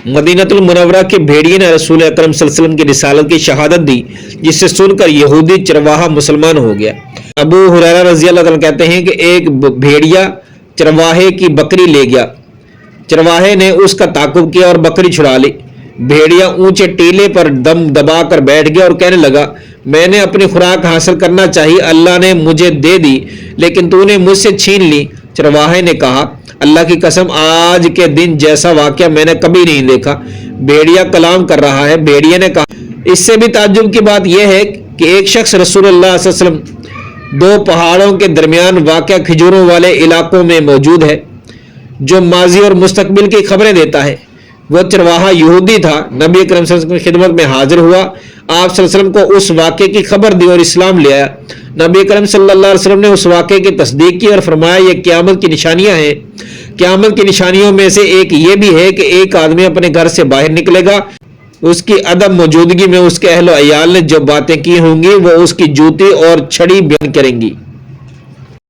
मदीनतुल मुनव्वरा के भेड़िए ने रसूल अकरम सल्लल्लाहु अलैहि वसल्लम की रिसालत की शहादत दी, जिससे सुनकर यहूदी चरवाहा मुसलमान हो गया। अबू हुरैरा रज़ी अल्लाह तआला कहते हैं कि एक भेड़िया चरवाहे की बकरी ले गया। चरवाहे ने उसका ताक़ुब किया और बकरी छुड़ा ली। भेड़िया ऊंचे टीले पर दम दबा कर बैठ गया और कहने लगा, मैंने अपनी खुराक हासिल करना चाहिए, अल्लाह ने मुझे दे दी, लेकिन तूने मुझसे छीन ली। चरवाहे ने कहा, अल्लाह की कसम, आज के दिन जैसा वाक़या मैंने कभी नहीं देखा। भेड़िया कलाम कर रहा है। भेड़िया ने कहा, इससे भी ताज्जुब की बात यह है कि एक शख्स रसूलुल्लाह सल्लल्लाहु अलैहि वसल्लम दो पहाड़ों के दरमियान वाक़या खिजूरों वाले इलाकों में मौजूद है, जो माजी और मुस्तकबिल की खबरें देता है। वह चरवाहा यहूदी था। नबी अकरम सल्लल्लाहु अलैहि वसल्लम की खिदमत में हाजिर हुआ। आप सल्लल्लाहु अलैहि वसल्लम को उस वाक़े की खबर दी और इस्लाम ले आया। नबी अकरम सल्लल्लाहु अलैहि वसल्लम ने उस वाक़े की तस्दीक की और फरमाया, ये क़यामत की निशानियां हैं। क़यामत की निशानियों में से एक ये भी है कि एक आदमी अपने घर से बाहर निकलेगा, उसकी अदम मौजूदगी में उसके अहल व अयाल ने जो बातें की होंगी वो उसकी जूती और छड़ी बयान करेंगी।